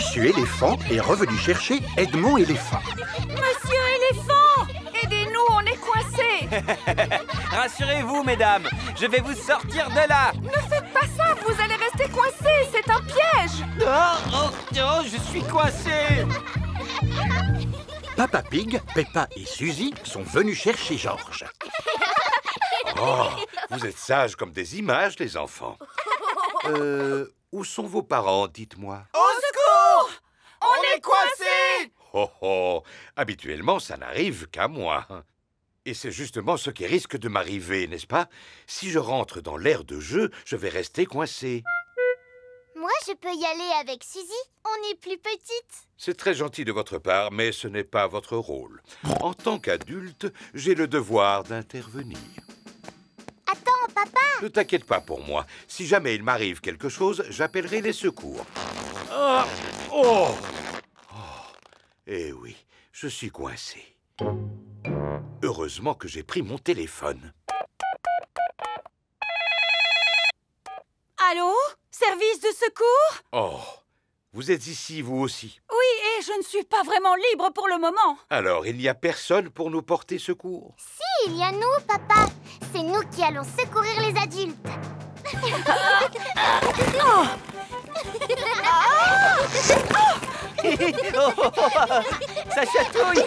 Monsieur éléphant est revenu chercher Edmond éléphant. Monsieur éléphant! Aidez-nous, on est coincés! Rassurez-vous, mesdames, je vais vous sortir de là. Ne faites pas ça, vous allez rester coincés, c'est un piège! Oh, je suis coincé. Papa Pig, Peppa et Suzy sont venus chercher Georges. Oh, vous êtes sages comme des images, les enfants. Où sont vos parents, dites-moi? Au secours! On est coincés. Oh oh, habituellement, ça n'arrive qu'à moi. Et c'est justement ce qui risque de m'arriver, n'est-ce pas? Si je rentre dans l'aire de jeu, je vais rester coincé. Moi, je peux y aller avec Suzy. On est plus petites. C'est très gentil de votre part, mais ce n'est pas votre rôle. En tant qu'adulte, j'ai le devoir d'intervenir. Attends, papa. Ne t'inquiète pas pour moi. Si jamais il m'arrive quelque chose, j'appellerai les secours. Ah, oh, eh oui, je suis coincé. Heureusement que j'ai pris mon téléphone. Allô? Service de secours? Oh, vous êtes ici, vous aussi. Oui, et je ne suis pas vraiment libre pour le moment. Alors, il n'y a personne pour nous porter secours? Si, il y a nous, papa. C'est nous qui allons secourir les adultes. Ça chatouille.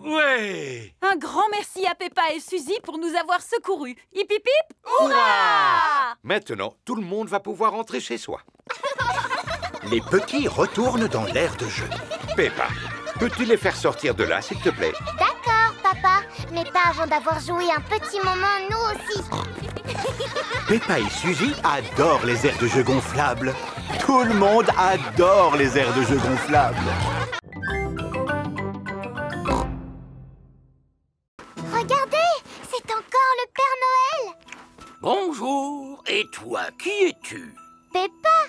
Ouais! Un grand merci à Peppa et Suzy pour nous avoir secourus. Hip hip hip! Hurrah! Maintenant, tout le monde va pouvoir rentrer chez soi. Les petits retournent dans l'aire de jeu. Peppa, peux-tu les faire sortir de là, s'il te plaît? D'accord, papa. Mais pas avant d'avoir joué un petit moment, nous aussi. Peppa et Suzy adorent les aires de jeu gonflables. Tout le monde adore les aires de jeu gonflables. Regardez, c'est encore le Père Noël. Bonjour, et toi, qui es-tu? Peppa,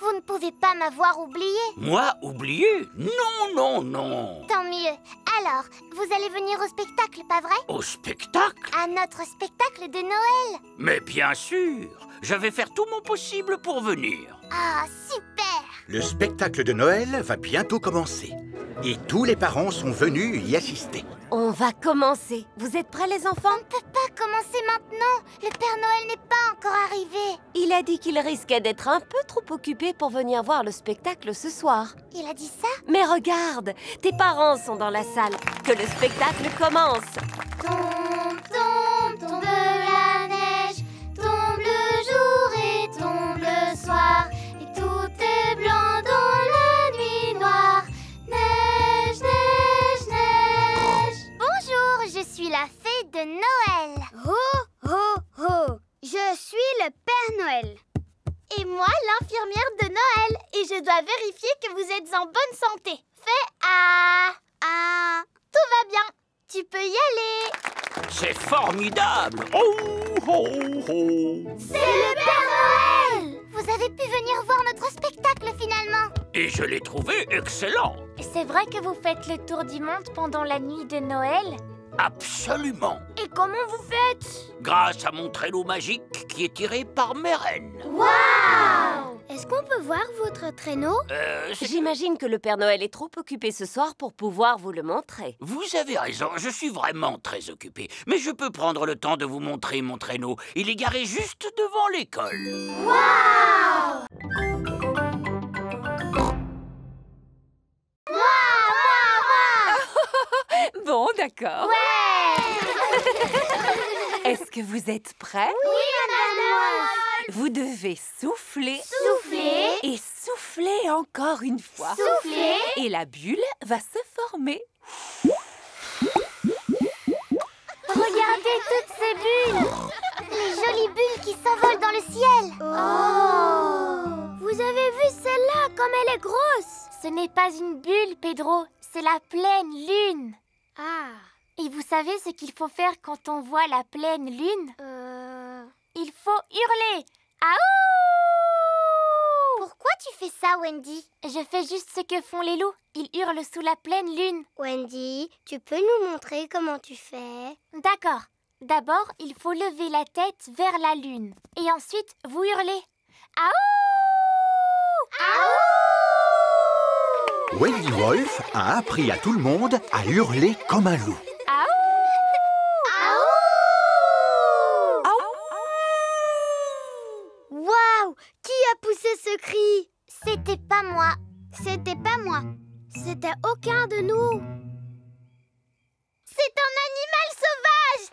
vous ne pouvez pas m'avoir oublié. Moi, oublié? Non, non, non. Tant mieux. Alors, vous allez venir au spectacle, pas vrai? Au spectacle? À notre spectacle de Noël. Mais bien sûr, je vais faire tout mon possible pour venir. Ah, super. Le spectacle de Noël va bientôt commencer. Et tous les parents sont venus y assister. On va commencer. Vous êtes prêts, les enfants? On ne peut pas commencer maintenant. Le Père Noël n'est pas encore arrivé. Il a dit qu'il risquait d'être un peu trop occupé pour venir voir le spectacle ce soir. Il a dit ça? Mais regarde, tes parents sont dans la salle. Que le spectacle commence. Tombe, tombe, tombe la neige. Tombe le jour et tombe le soir. Et tout est blanc dans la nuit noire. Neige, neige, neige. Bonjour, je suis la fée de Noël. Ho, ho, ho. Je suis le Père Noël. Et moi, l'infirmière de Noël. Et je dois vérifier que vous êtes en bonne santé. Fais ah. Tout va bien. Tu peux y aller. C'est formidable. Oh, oh, oh. C'est le Père Noël. Vous avez pu venir voir notre spectacle finalement. Et je l'ai trouvé excellent. C'est vrai que vous faites le tour du monde pendant la nuit de Noël? Absolument. Et comment vous faites? Grâce à mon traîneau magique qui est tiré par mes reines. Waouh! Est-ce qu'on peut voir votre traîneau? J'imagine que le Père Noël est trop occupé ce soir pour pouvoir vous le montrer. Vous avez raison, je suis vraiment très occupé. Mais je peux prendre le temps de vous montrer mon traîneau. Il est garé juste devant l'école. Waouh! Bon, d'accord. Ouais! Est-ce que vous êtes prêts? Oui, madame! Vous devez souffler. Souffler. Et souffler encore une fois. Souffler. Et la bulle va se former. Regardez toutes ces bulles! Les jolies bulles qui s'envolent dans le ciel! Oh! Vous avez vu celle-là, comme elle est grosse? Ce n'est pas une bulle, Pedro, c'est la pleine lune. Ah! Et vous savez ce qu'il faut faire quand on voit la pleine lune? Il faut hurler! Aouh! Pourquoi tu fais ça, Wendy? Je fais juste ce que font les loups. Ils hurlent sous la pleine lune. Wendy, tu peux nous montrer comment tu fais? D'accord. D'abord, il faut lever la tête vers la lune. Et ensuite, vous hurlez. Aouh! Wendy Wolf a appris à tout le monde à hurler comme un loup. Waouh! Qui a poussé ce cri? C'était pas moi. C'était pas moi. C'était aucun de nous. C'est un animal sauvage!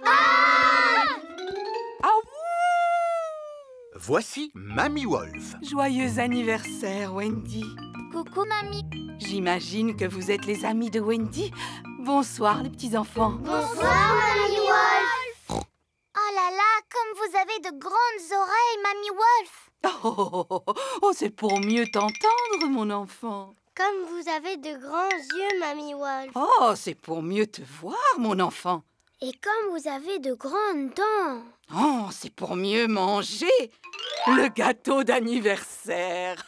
Voici Mamie Wolf. Joyeux anniversaire, Wendy. Coucou, mamie. J'imagine que vous êtes les amis de Wendy. Bonsoir, les petits-enfants. Bonsoir, Mamie Wolf. Oh là là, comme vous avez de grandes oreilles, Mamie Wolf. C'est pour mieux t'entendre, mon enfant. Comme vous avez de grands yeux, Mamie Wolf. Oh, c'est pour mieux te voir, mon enfant. Et comme vous avez de grandes dents. Oh, c'est pour mieux manger le gâteau d'anniversaire.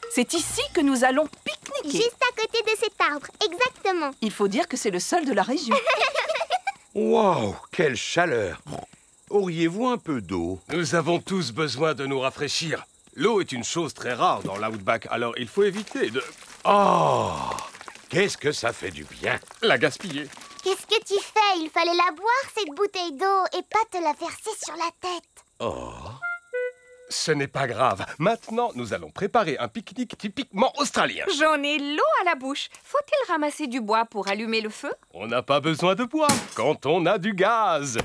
C'est ici que nous allons pique-niquer. Juste à côté de cet arbre, exactement. Il faut dire que c'est le seul de la région. Wow, quelle chaleur! Auriez-vous un peu d'eau? Nous avons tous besoin de nous rafraîchir. L'eau est une chose très rare dans l'outback, alors il faut éviter de Oh! Qu'est-ce que ça fait du bien! la gaspiller. Qu'est-ce que tu fais? Il fallait la boire, cette bouteille d'eau, et pas te la verser sur la tête. Oh! Ce n'est pas grave. Maintenant, nous allons préparer un pique-nique typiquement australien. J'en ai l'eau à la bouche. Faut-il ramasser du bois pour allumer le feu? On n'a pas besoin de bois quand on a du gaz.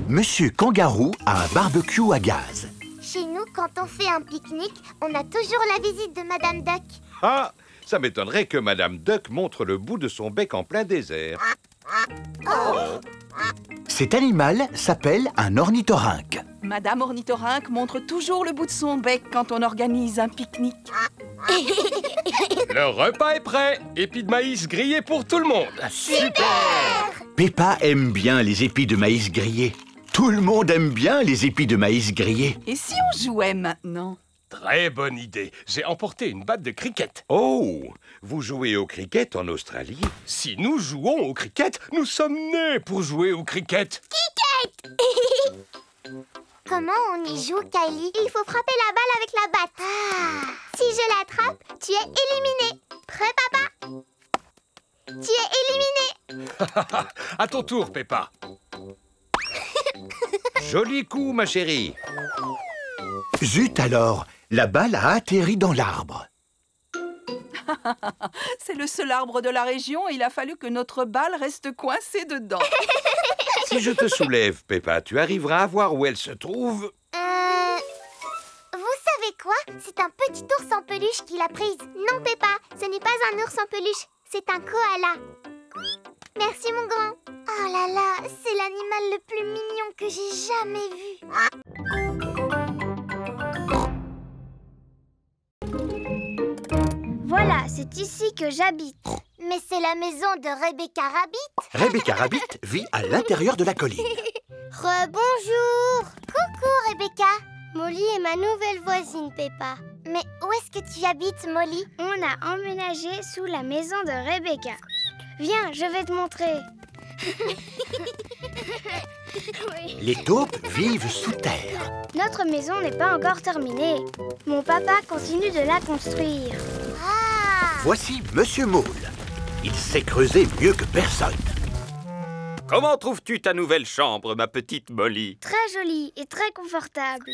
Monsieur Kangaroo a un barbecue à gaz. Chez nous, quand on fait un pique-nique, on a toujours la visite de Madame Duck. Ah! Ça m'étonnerait que Madame Duck montre le bout de son bec en plein désert. Cet animal s'appelle un ornithorynque. Madame Ornithorynque montre toujours le bout de son bec quand on organise un pique-nique. Le repas est prêt. Épis de maïs grillés pour tout le monde. Peppa aime bien les épis de maïs grillés. Tout le monde aime bien les épis de maïs grillés. Et si on jouait maintenant? Très bonne idée. J'ai emporté une batte de cricket. Oh! Vous jouez au cricket en Australie? Si nous jouons au cricket, nous sommes nés pour jouer au cricket. Comment on y joue, Kylie? Il faut frapper la balle avec la batte. Si je l'attrape, tu es éliminé. Prêt, papa? Tu es éliminé. À ton tour, Peppa. Joli coup, ma chérie! Zut alors, la balle a atterri dans l'arbre. C'est le seul arbre de la région et il a fallu que notre balle reste coincée dedans. Si je te soulève, Peppa, tu arriveras à voir où elle se trouve? Vous savez quoi? C'est un petit ours en peluche qui l'a prise. Non, Peppa, ce n'est pas un ours en peluche, c'est un koala. Merci, mon grand. Oh là là, c'est l'animal le plus mignon que j'ai jamais vu. Voilà, c'est ici que j'habite. Mais c'est la maison de Rebecca Rabbit. Rebecca Rabbit vit à l'intérieur de la colline. Rebonjour. Coucou, Rebecca. Molly est ma nouvelle voisine, Peppa. Mais où est-ce que tu habites, Molly? On a emménagé sous la maison de Rebecca. Viens, je vais te montrer. Les taupes vivent sous terre. Notre maison n'est pas encore terminée. Mon papa continue de la construire. Voici Monsieur Mole. Il sait creuser mieux que personne. Comment trouves-tu ta nouvelle chambre, ma petite Molly? Très jolie et très confortable.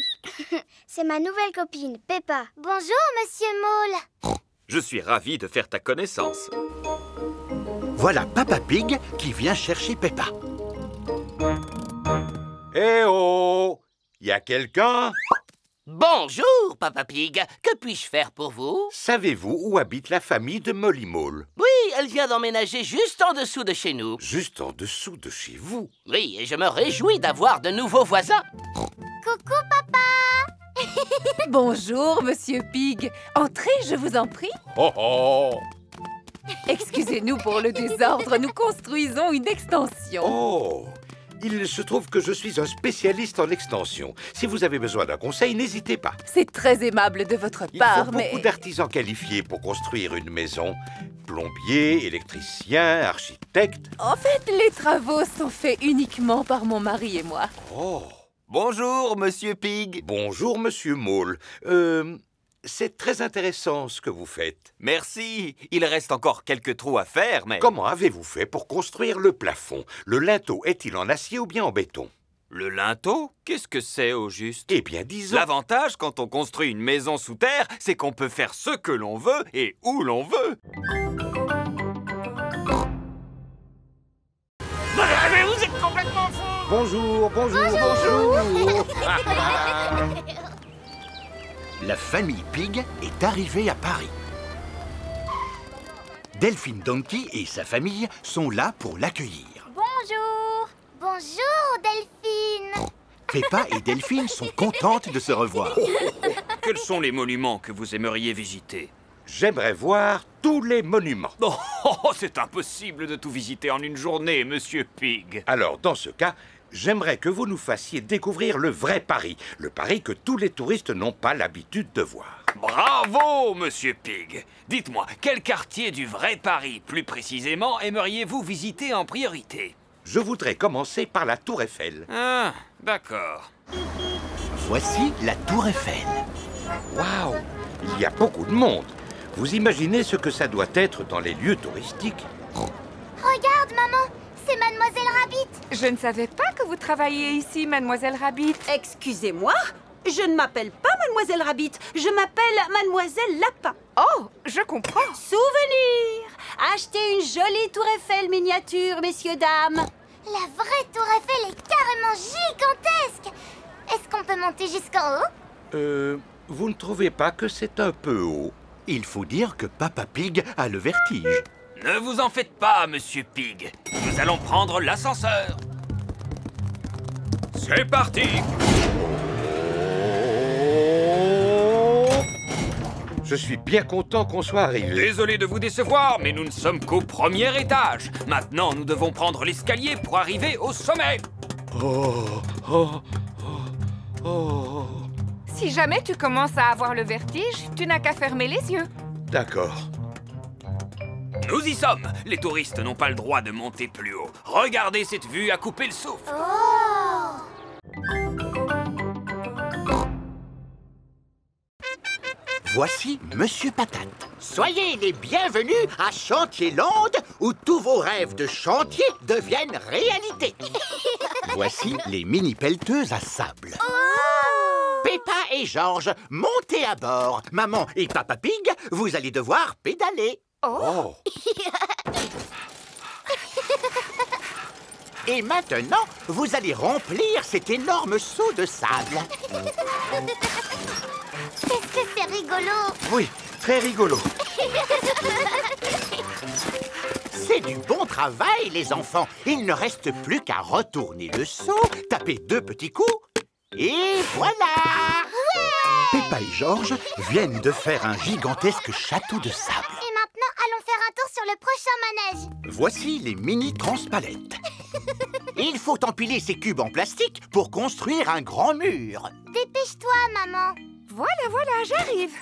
C'est ma nouvelle copine, Peppa. Bonjour, Monsieur Mole. Je suis ravi de faire ta connaissance. Voilà Papa Pig qui vient chercher Peppa. Eh oh! Y a quelqu'un? Bonjour, Papa Pig. Que puis-je faire pour vous? Savez-vous où habite la famille de Molly Mole? Oui, elle vient d'emménager juste en dessous de chez nous. Juste en dessous de chez vous? Oui, et je me réjouis d'avoir de nouveaux voisins. Coucou, papa. Bonjour, Monsieur Pig. Entrez, je vous en prie. Oh oh! Excusez-nous pour le désordre, nous construisons une extension. Oh! Il se trouve que je suis un spécialiste en extension. Si vous avez besoin d'un conseil, n'hésitez pas. C'est très aimable de votre Il part, faut mais... beaucoup d'artisans qualifiés pour construire une maison. Plombiers, électriciens, architectes. En fait, les travaux sont faits uniquement par mon mari et moi. Oh! Bonjour, Monsieur Pig. Bonjour, Monsieur Maule. C'est très intéressant ce que vous faites. Merci. Il reste encore quelques trous à faire, mais... Comment avez-vous fait pour construire le plafond? Le linteau est-il en acier ou bien en béton? Le linteau? Qu'est-ce que c'est au juste? Eh bien, disons... L'avantage quand on construit une maison sous terre, c'est qu'on peut faire ce que l'on veut et où l'on veut. Mais vous êtes complètement fou! Bonjour, bonjour, bonjour. La famille Pig est arrivée à Paris. Delphine Donkey et sa famille sont là pour l'accueillir. Bonjour. Bonjour, Delphine. Peppa et Delphine sont contentes de se revoir. Quels sont les monuments que vous aimeriez visiter? J'aimerais voir tous les monuments. Oh, c'est impossible de tout visiter en une journée, Monsieur Pig. Alors, dans ce cas, j'aimerais que vous nous fassiez découvrir le vrai Paris. Le Paris que tous les touristes n'ont pas l'habitude de voir. Bravo, Monsieur Pig. Dites-moi, quel quartier du vrai Paris, plus précisément, aimeriez-vous visiter en priorité? Je voudrais commencer par la Tour Eiffel. Ah, d'accord. Voici la Tour Eiffel. Waouh! Il y a beaucoup de monde. Vous imaginez ce que ça doit être dans les lieux touristiques? Regarde, maman. C'est Mademoiselle Rabbit. Je ne savais pas que vous travailliez ici, Mademoiselle Rabbit. Excusez-moi, je ne m'appelle pas Mademoiselle Rabbit, je m'appelle Mademoiselle Lapin. Oh, je comprends. Souvenir! Achetez une jolie tour Eiffel miniature, messieurs, dames. La vraie tour Eiffel est carrément gigantesque. Est-ce qu'on peut monter jusqu'en haut? Vous ne trouvez pas que c'est un peu haut? Il faut dire que Papa Pig a le vertige. Ne vous en faites pas, Monsieur Pig. Nous allons prendre l'ascenseur. C'est parti! Je suis bien content qu'on soit arrivé. Désolé de vous décevoir, mais nous ne sommes qu'au premier étage. Maintenant, nous devons prendre l'escalier pour arriver au sommet. Oh, oh, oh, oh. Si jamais tu commences à avoir le vertige, tu n'as qu'à fermer les yeux. D'accord. Nous y sommes. Les touristes n'ont pas le droit de monter plus haut. Regardez cette vue à couper le souffle. Voici Monsieur Patate. Soyez les bienvenus à Chantier-Land, où tous vos rêves de chantier deviennent réalité. Voici les mini-pelleteuses à sable. Peppa et Georges, montez à bord. Maman et Papa Pig, vous allez devoir pédaler. Oh. Et maintenant, vous allez remplir cet énorme seau de sable. Qu'est-ce que c'est rigolo. Oui, très rigolo. C'est du bon travail, les enfants. Il ne reste plus qu'à retourner le seau, taper 2 petits coups, et voilà! Peppa et Georges viennent de faire un gigantesque château de sable. Et maintenant, allons faire un tour sur le prochain manège. Voici les mini-transpalettes. Il faut empiler ces cubes en plastique pour construire un grand mur. Dépêche-toi, maman. Voilà, j'arrive.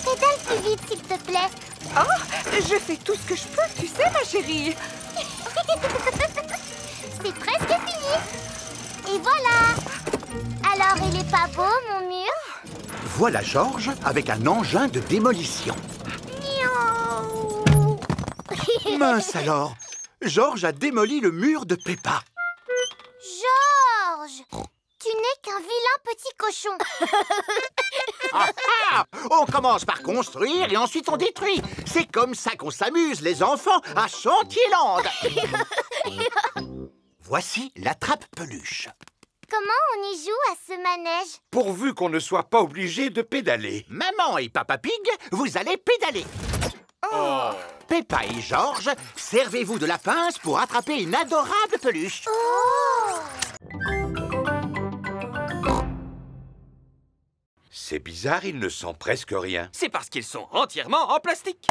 Pédale plus vite, s'il te plaît. Oh, je fais tout ce que je peux, tu sais, ma chérie. C'est presque fini. Et voilà. Alors, il est pas beau, mon mur? Voilà Georges avec un engin de démolition. Miaou. Mince alors, Georges a démoli le mur de Peppa. Georges, tu n'es qu'un vilain petit cochon. On commence par construire et ensuite on détruit. C'est comme ça qu'on s'amuse, les enfants, à Chantier-Land. Voici la trappe-peluche. Comment on y joue à ce manège? Pourvu qu'on ne soit pas obligé de pédaler. Maman et Papa Pig, vous allez pédaler. Oh. Peppa et Georges, servez-vous de la pince pour attraper une adorable peluche. C'est bizarre, il ne sent presque rien. C'est parce qu'ils sont entièrement en plastique.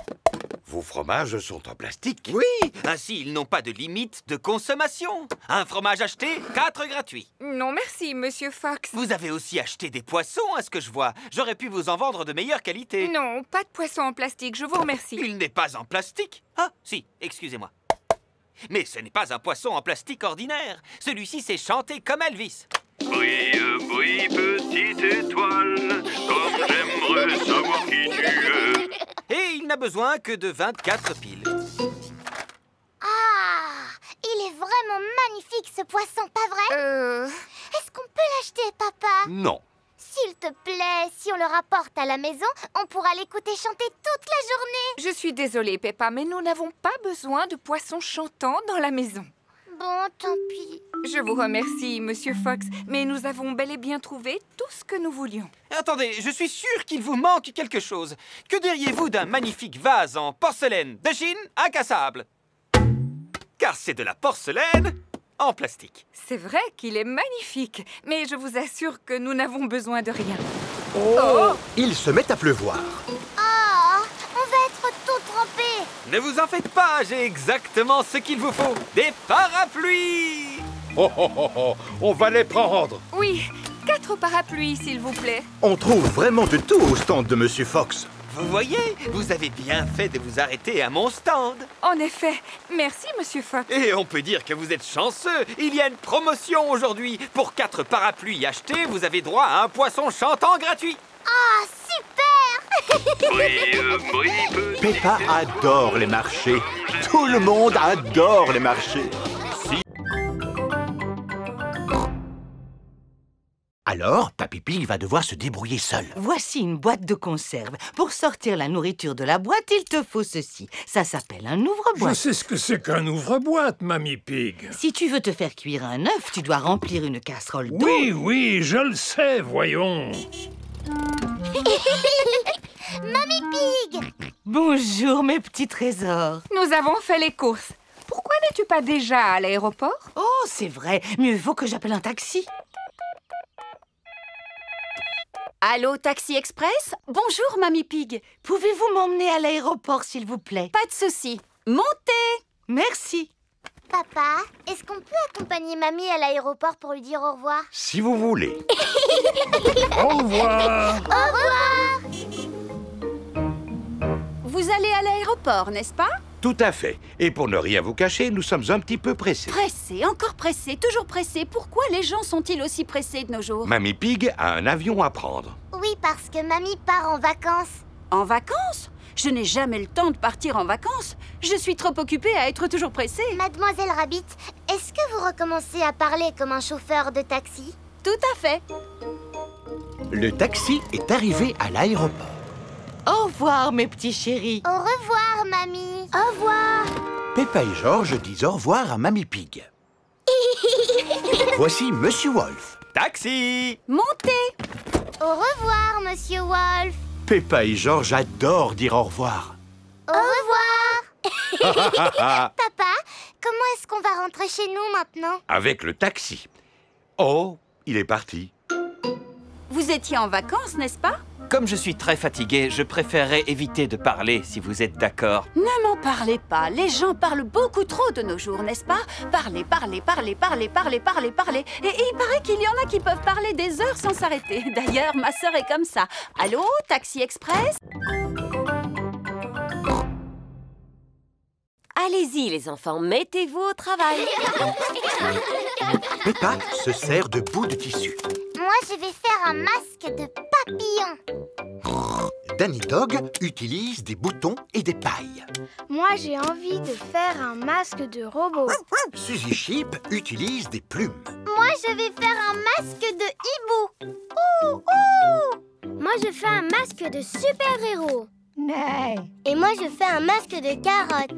Vos fromages sont en plastique. Oui, ainsi ils n'ont pas de limite de consommation. Un fromage acheté, 4 gratuits. Non, merci, Monsieur Fox. Vous avez aussi acheté des poissons, à ce que je vois. J'aurais pu vous en vendre de meilleure qualité. Non, pas de poisson en plastique, je vous remercie. Il n'est pas en plastique. Ah, si, excusez-moi. Mais ce n'est pas un poisson en plastique ordinaire. Celui-ci sait chanter comme Elvis. Brille, brille, petite étoile, comme j'aimerais savoir qui tu es. Et il n'a besoin que de 24 piles. Ah, il est vraiment magnifique ce poisson, pas vrai? Est-ce qu'on peut l'acheter, papa? Non. S'il te plaît, si on le rapporte à la maison, on pourra l'écouter chanter toute la journée. Je suis désolée, Peppa, mais nous n'avons pas besoin de poissons chantants dans la maison. Bon, tant pis. Je vous remercie, Monsieur Fox, mais nous avons bel et bien trouvé tout ce que nous voulions. Attendez, je suis sûr qu'il vous manque quelque chose. Que diriez-vous d'un magnifique vase en porcelaine de Chine incassable? Car c'est de la porcelaine en plastique. C'est vrai qu'il est magnifique, mais je vous assure que nous n'avons besoin de rien. Oh! Il se met à pleuvoir. Oh, on va être tout trempés. Ne vous en faites pas, j'ai exactement ce qu'il vous faut. Des parapluies! Oh, oh, oh, oh, on va les prendre. Oui, 4 parapluies, s'il vous plaît. On trouve vraiment de tout au stand de Monsieur Fox. Vous voyez, vous avez bien fait de vous arrêter à mon stand. En effet, merci, Monsieur Fox. Et on peut dire que vous êtes chanceux. Il y a une promotion aujourd'hui. Pour 4 parapluies achetés, vous avez droit à un poisson chantant gratuit. Ah, super. Brille, brille, Peppa adore les marchés. Tout le monde adore les marchés. Alors, Papy Pig va devoir se débrouiller seul. Voici une boîte de conserve. Pour sortir la nourriture de la boîte, il te faut ceci. Ça s'appelle un ouvre-boîte. Je sais ce que c'est qu'un ouvre-boîte, Mamie Pig. Si tu veux te faire cuire un œuf, tu dois remplir une casserole d'eau. Oui, oui, je le sais, voyons. Mamie Pig! Bonjour, mes petits trésors. Nous avons fait les courses. Pourquoi n'es-tu pas déjà à l'aéroport? Oh, c'est vrai. Mieux vaut que j'appelle un taxi. Allô, Taxi Express? Bonjour, Mamie Pig. Pouvez-vous m'emmener à l'aéroport, s'il vous plaît? Pas de souci. Montez! Merci. Papa, est-ce qu'on peut accompagner Mamie à l'aéroport pour lui dire au revoir? Si vous voulez. Au revoir. Au revoir! Vous allez à l'aéroport, n'est-ce pas? Tout à fait. Et pour ne rien vous cacher, nous sommes un petit peu pressés. Pressé, encore pressé, toujours pressé. Pourquoi les gens sont-ils aussi pressés de nos jours? Mamie Pig a un avion à prendre. Oui, parce que Mamie part en vacances. En vacances? Je n'ai jamais le temps de partir en vacances. Je suis trop occupée à être toujours pressée. Mademoiselle Rabbit, est-ce que vous recommencez à parler comme un chauffeur de taxi? Tout à fait. Le taxi est arrivé à l'aéroport. Au revoir, mes petits chéris. Au revoir, Mamie. Au revoir. Peppa et George disent au revoir à Mamie Pig. Voici Monsieur Wolf. Taxi! Montez! Au revoir, Monsieur Wolf. Peppa et George adorent dire au revoir. Au revoir. Papa, comment est-ce qu'on va rentrer chez nous maintenant? Avec le taxi. Oh, il est parti. Vous étiez en vacances, n'est-ce pas? Comme je suis très fatigué, je préférerais éviter de parler, si vous êtes d'accord. Ne m'en parlez pas. Les gens parlent beaucoup trop de nos jours, n'est-ce pas? Parlez, parlez, parlez, parlez, parlez, parlez, parlez. Et il paraît qu'il y en a qui peuvent parler des heures sans s'arrêter. D'ailleurs, ma sœur est comme ça. Allô, Taxi Express? Allez-y, les enfants, mettez-vous au travail. Peppa se sert de bouts de tissu. Moi, je vais faire un masque de papillon. Danny Dog utilise des boutons et des pailles. Moi, j'ai envie de faire un masque de robot. Suzy Sheep utilise des plumes. Moi, je vais faire un masque de hibou. Ouh, ouh. Moi, je fais un masque de super-héros. Nee. Et moi, je fais un masque de carotte.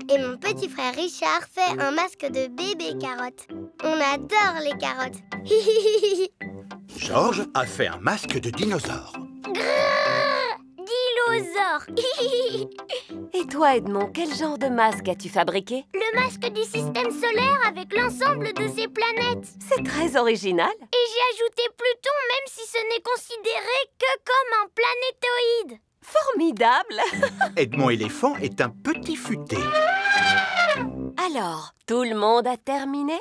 Et mon petit frère Richard fait un masque de bébé carotte. On adore les carottes. George a fait un masque de dinosaure. Dinosaure. Et toi, Edmond, quel genre de masque as-tu fabriqué? Le masque du système solaire avec l'ensemble de ses planètes. C'est très original. Et j'ai ajouté Pluton, même si ce n'est considéré que comme un planétoïde. Fort formidable! Edmond éléphant est un petit futé. Alors, tout le monde a terminé?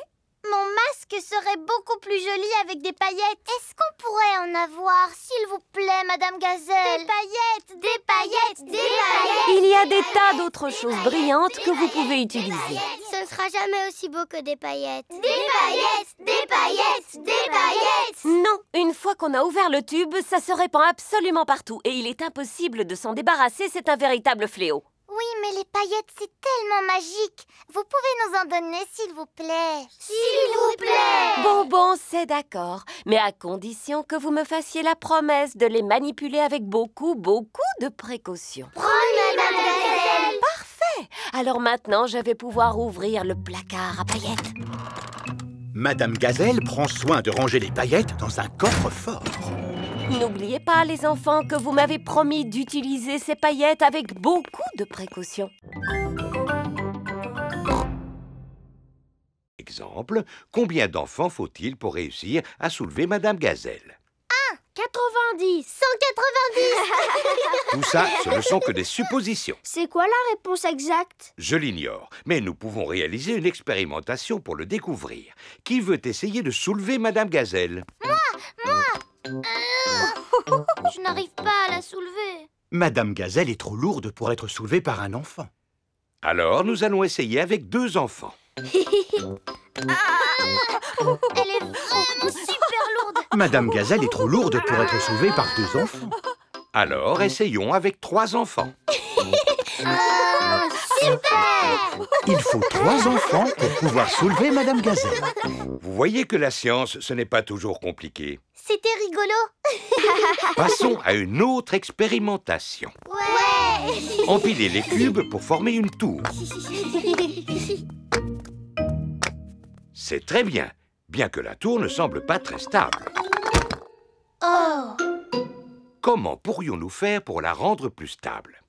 Mon masque serait beaucoup plus joli avec des paillettes. Est-ce qu'on pourrait en avoir, s'il vous plaît, Madame Gazelle? Des paillettes, des paillettes, des paillettes. Il y a des tas d'autres choses brillantes que vous pouvez utiliser. Ce ne sera jamais aussi beau que des paillettes. Des paillettes, des paillettes, des paillettes. Non, une fois qu'on a ouvert le tube, ça se répand absolument partout et il est impossible de s'en débarrasser, c'est un véritable fléau. Oui, mais les paillettes, c'est tellement magique. Vous pouvez nous en donner, s'il vous plaît. S'il vous plaît. Bon, c'est d'accord. Mais à condition que vous me fassiez la promesse de les manipuler avec beaucoup de précautions. Promis, Madame Gazelle. Parfait. Alors maintenant, je vais pouvoir ouvrir le placard à paillettes. Madame Gazelle prend soin de ranger les paillettes dans un coffre-fort. N'oubliez pas, les enfants, que vous m'avez promis d'utiliser ces paillettes avec beaucoup de précautions. Exemple, combien d'enfants faut-il pour réussir à soulever Madame Gazelle? 90. 190. Tout ça, ce ne sont que des suppositions. C'est quoi la réponse exacte? Je l'ignore, mais nous pouvons réaliser une expérimentation pour le découvrir. Qui veut essayer de soulever Madame Gazelle? Moi. Je n'arrive pas à la soulever. Madame Gazelle est trop lourde pour être soulevée par un enfant. Alors, nous allons essayer avec 2 enfants. Elle est vraiment super lourde. Madame Gazelle est trop lourde pour être soulevée par 2 enfants. Alors, essayons avec 3 enfants. Super! Il faut 3 enfants pour pouvoir soulever Madame Gazelle. Vous voyez que la science, ce n'est pas toujours compliqué. C'était rigolo. Passons à une autre expérimentation. Ouais! Empiler les cubes pour former une tour. C'est très bien, bien que la tour ne semble pas très stable. Oh! Comment pourrions-nous faire pour la rendre plus stable?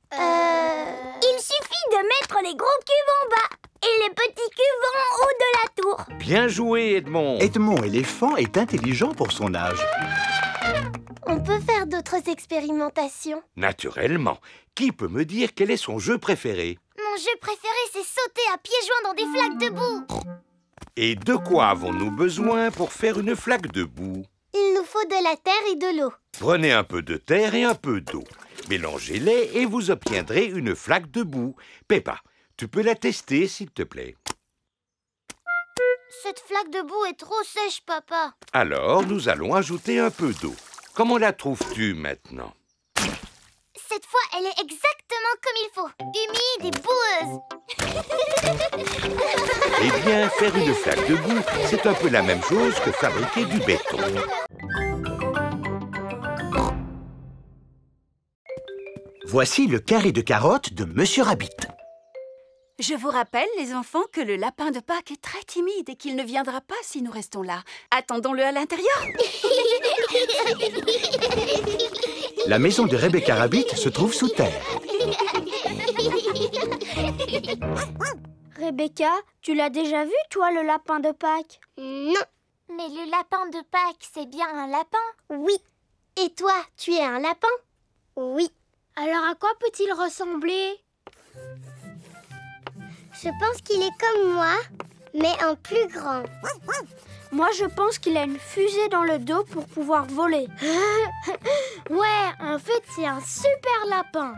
Il suffit de mettre les gros cubes en bas et les petits cubes en haut de la tour. Bien joué, Edmond. Edmond éléphant est intelligent pour son âge. On peut faire d'autres expérimentations. Naturellement. Qui peut me dire quel est son jeu préféré? Mon jeu préféré, c'est sauter à pieds joints dans des flaques de boue. Et de quoi avons-nous besoin pour faire une flaque de boue? Il nous faut de la terre et de l'eau. Prenez un peu de terre et un peu d'eau. Mélangez-les et vous obtiendrez une flaque de boue. Peppa, tu peux la tester, s'il te plaît. Cette flaque de boue est trop sèche, papa. Alors, nous allons ajouter un peu d'eau. Comment la trouves-tu maintenant? Cette fois, elle est exactement comme il faut. Humide et boueuse. Eh bien, faire une flaque de boue, c'est un peu la même chose que fabriquer du béton. Voici le carré de carottes de Monsieur Rabbit. Je vous rappelle, les enfants, que le lapin de Pâques est très timide et qu'il ne viendra pas si nous restons là. Attendons-le à l'intérieur. La maison de Rebecca Rabbit se trouve sous terre. Rebecca, tu l'as déjà vu, toi, le lapin de Pâques? Non. Mais le lapin de Pâques, c'est bien un lapin? Oui. Et toi, tu es un lapin? Oui. Alors à quoi peut-il ressembler? Je pense qu'il est comme moi, mais en plus grand. Moi, je pense qu'il a une fusée dans le dos pour pouvoir voler. Ouais, en fait, c'est un super lapin.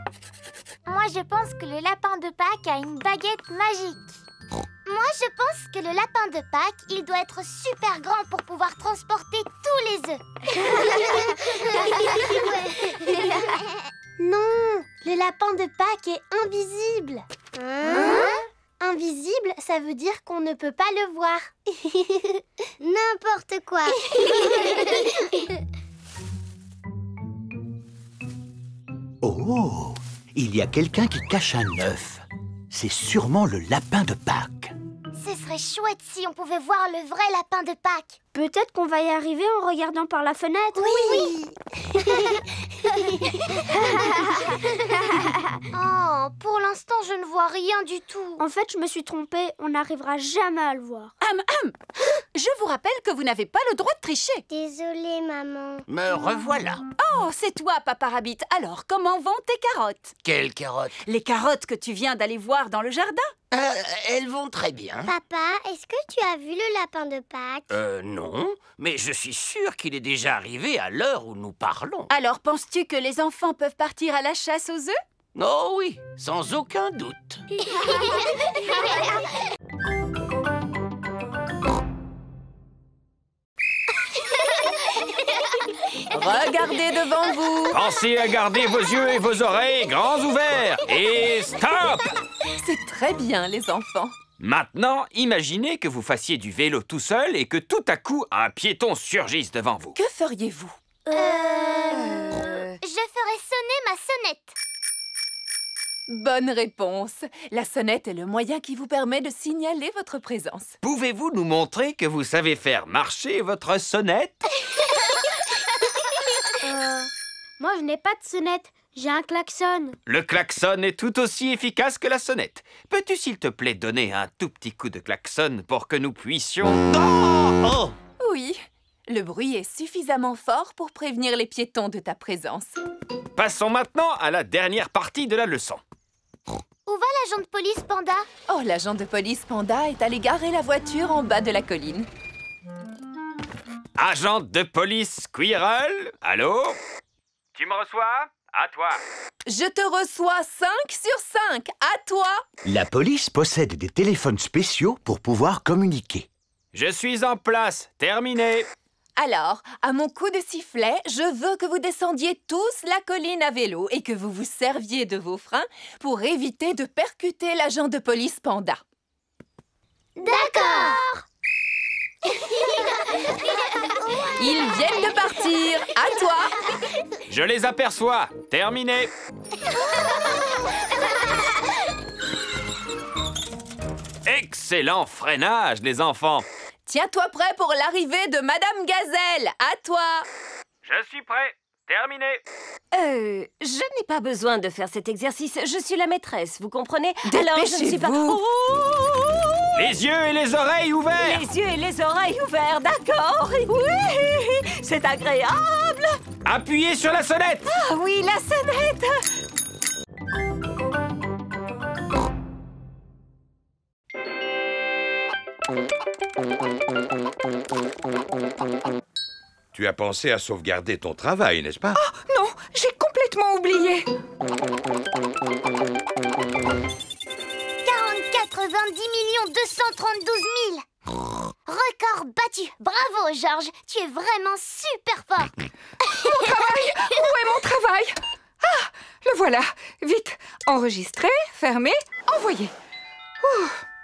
Moi, je pense que le lapin de Pâques a une baguette magique. Moi, je pense que le lapin de Pâques, il doit être super grand pour pouvoir transporter tous les œufs. Non, le lapin de Pâques est invisible. Invisible, ça veut dire qu'on ne peut pas le voir. N'importe quoi. Oh, il y a quelqu'un qui cache un œuf. C'est sûrement le lapin de Pâques. Ce serait chouette si on pouvait voir le vrai lapin de Pâques. Peut-être qu'on va y arriver en regardant par la fenêtre. Oui. Oh, pour l'instant, je ne vois vois rien du tout. En fait, je me suis trompée. On n'arrivera jamais à le voir. Je vous rappelle que vous n'avez pas le droit de tricher. Désolée, maman. Me revoilà. Oh, c'est toi, Papa Rabbit. Alors, comment vont tes carottes? Quelles carottes? Les carottes que tu viens d'aller voir dans le jardin. Elles vont très bien. Papa, est-ce que tu as vu le lapin de Pâques? Non, mais je suis sûr qu'il est déjà arrivé à l'heure où nous parlons. Alors, penses-tu que les enfants peuvent partir à la chasse aux œufs? Oh oui, sans aucun doute. Regardez devant vous. Pensez à garder vos yeux et vos oreilles grands ouverts. Et stop! C'est très bien, les enfants. Maintenant, imaginez que vous fassiez du vélo tout seul et que tout à coup, un piéton surgisse devant vous. Que feriez-vous? Je ferai sonner ma sonnette. Bonne réponse. La sonnette est le moyen qui vous permet de signaler votre présence. Pouvez-vous nous montrer que vous savez faire marcher votre sonnette? Moi, je n'ai pas de sonnette. J'ai un klaxon. Le klaxon est tout aussi efficace que la sonnette. Peux-tu, s'il te plaît, donner un tout petit coup de klaxon pour que nous puissions... Oh! Oui, le bruit est suffisamment fort pour prévenir les piétons de ta présence. Passons maintenant à la dernière partie de la leçon. Où va l'agent de police, Panda? Oh, l'agent de police Panda est allé garer la voiture en bas de la colline. Agent de police Squirrel, allô? Tu me reçois? À toi. Je te reçois 5 sur 5. À toi. La police possède des téléphones spéciaux pour pouvoir communiquer. Je suis en place. Terminé. Alors, à mon coup de sifflet, je veux que vous descendiez tous la colline à vélo et que vous vous serviez de vos freins pour éviter de percuter l'agent de police Panda. D'accord. Ils viennent de partir. À toi. Je les aperçois. Terminé. Excellent freinage, les enfants. Tiens-toi prêt pour l'arrivée de Madame Gazelle. À toi. Je suis prêt. Terminé. Je n'ai pas besoin de faire cet exercice. Je suis la maîtresse, vous comprenez? Alors, je ne suis pas... Dépêchez-vous. Les yeux et les oreilles ouverts. Les yeux et les oreilles ouverts, d'accord? Oui, c'est agréable. Appuyez sur la sonnette. Ah oui, la sonnette. Tu as pensé à sauvegarder ton travail, n'est-ce pas? Oh, non, j'ai complètement oublié. 90 232 000. Record battu. Bravo, Georges. Tu es vraiment super fort. Mon travail. Où est mon travail? Ah, le voilà. Vite, enregistrer, fermer, envoyer.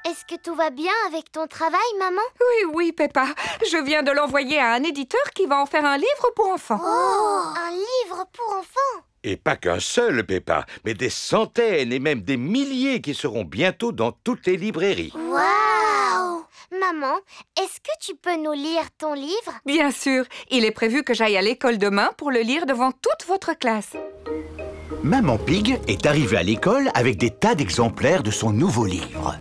Est-ce que tout va bien avec ton travail, maman? Oui, Peppa. Je viens de l'envoyer à un éditeur qui va en faire un livre pour enfants. Oh, un livre pour enfants? Et pas qu'un seul, Peppa, mais des centaines et même des milliers qui seront bientôt dans toutes les librairies. Waouh! Maman, est-ce que tu peux nous lire ton livre? Bien sûr. Il est prévu que j'aille à l'école demain pour le lire devant toute votre classe. Maman Pig est arrivée à l'école avec des tas d'exemplaires de son nouveau livre.